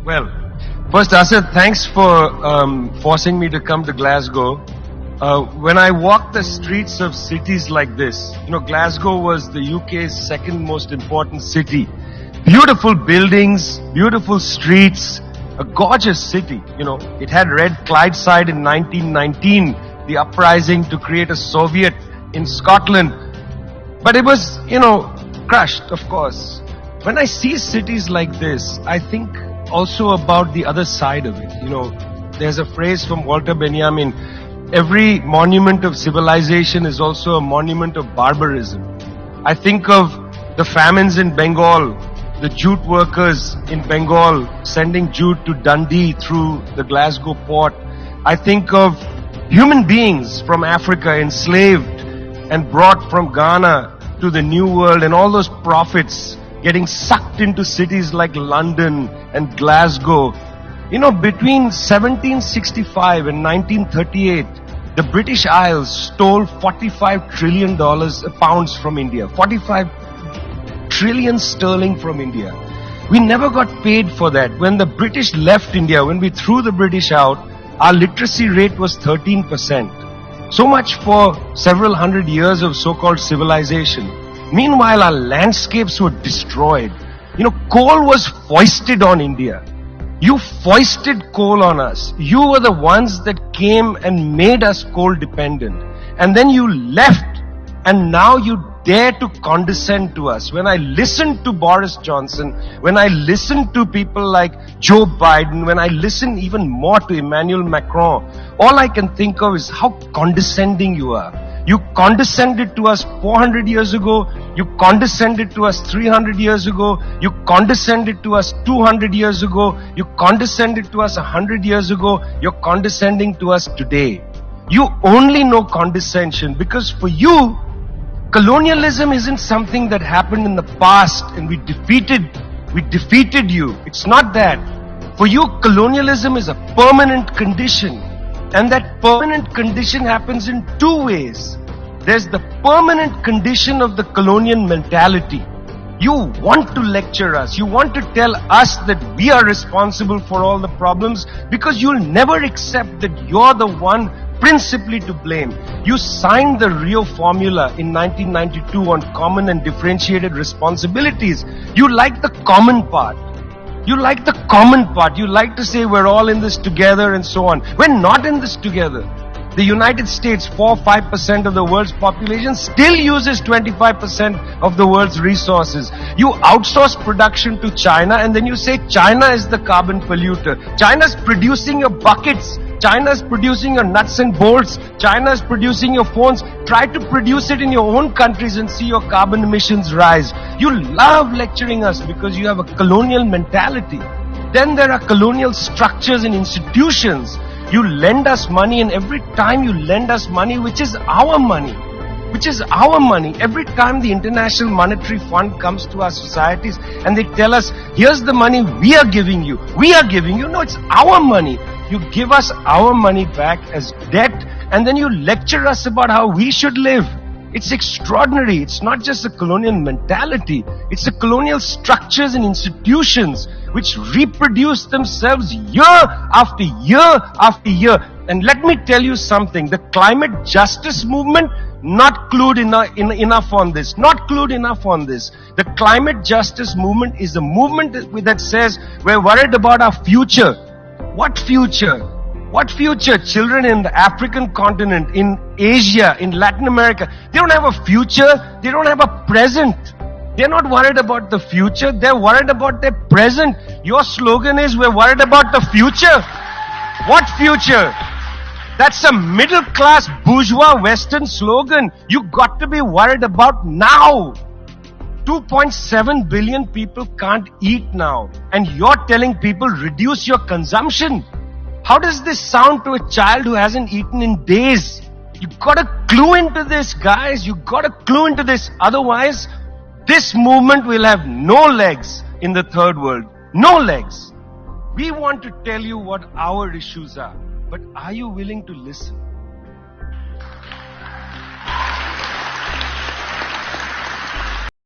Well, first, Asad, thanks for forcing me to come to Glasgow. When I walk the streets of cities like this, Glasgow was the UK's second most important city. Beautiful buildings, beautiful streets, a gorgeous city. It had Red Clydeside in 1919, the uprising to create a Soviet in Scotland. But it was, crushed, of course. When I see cities like this, I think also about the other side of it. There's a phrase from Walter Benjamin, every monument of civilization is also a monument of barbarism. I think of the famines in Bengal, the jute workers in Bengal sending jute to Dundee through the Glasgow port. I think of human beings from Africa enslaved and brought from Ghana to the New World, and all those prophets getting sucked into cities like London and Glasgow. Between 1765 and 1938, the British Isles stole $45 trillion pounds from India. 45 trillion sterling from India. We never got paid for that. When the British left India, when we threw the British out, our literacy rate was 13%. So much for several hundred years of so-called civilization. Meanwhile, our landscapes were destroyed. Coal was foisted on India. You foisted coal on us. You were the ones that came and made us coal dependent. And then you left, and now you dare to condescend to us. When I listen to Boris Johnson, when I listen to people like Joe Biden, when I listen even more to Emmanuel Macron, all I can think of is how condescending you are. You condescended to us 400 years ago. You condescended to us 300 years ago. You condescended to us 200 years ago. You condescended to us 100 years ago. You're condescending to us today. You only know condescension because for you, colonialism isn't something that happened in the past and we defeated you. It's not that. For you, colonialism is a permanent condition. And that permanent condition happens in two ways. There's the permanent condition of the colonial mentality. You want to lecture us. You want to tell us that we are responsible for all the problems because you'll never accept that you're the one principally to blame. You signed the Rio Formula in 1992 on common and differentiated responsibilities. You like the common part. You like the common part. You like to say we're all in this together and so on. We're not in this together. The United States, 4-5% of the world's population, still uses 25% of the world's resources. You outsource production to China and then you say China is the carbon polluter. China's producing your buckets. China's producing your nuts and bolts. China's producing your phones. Try to produce it in your own countries and see your carbon emissions rise. You love lecturing us because you have a colonial mentality. Then there are colonial structures and institutions. You lend us money, and every time you lend us money, which is our money, every time the International Monetary Fund comes to our societies and they tell us, here's the money we are giving you. No, it's our money. You give us our money back as debt, and then you lecture us about how we should live. It's extraordinary. It's not just a colonial mentality. It's the colonial structures and institutions which reproduce themselves year after year after year. And let me tell you something. The climate justice movement, not clued enough on this. Not clued enough on this. The climate justice movement is a movement that says we're worried about our future. What future? What future? Children in the African continent, in Asia, in Latin America, they don't have a future. They don't have a present. They're not worried about the future. They're worried about their present. Your slogan is, we're worried about the future. What future? That's a middle class bourgeois Western slogan. You got to be worried about now. 2.7 billion people can't eat now. And you're telling people reduce your consumption. How does this sound to a child who hasn't eaten in days? You gotta clue into this, guys. You gotta clue into this. Otherwise, this movement will have no legs in the third world. No legs. We want to tell you what our issues are. But are you willing to listen?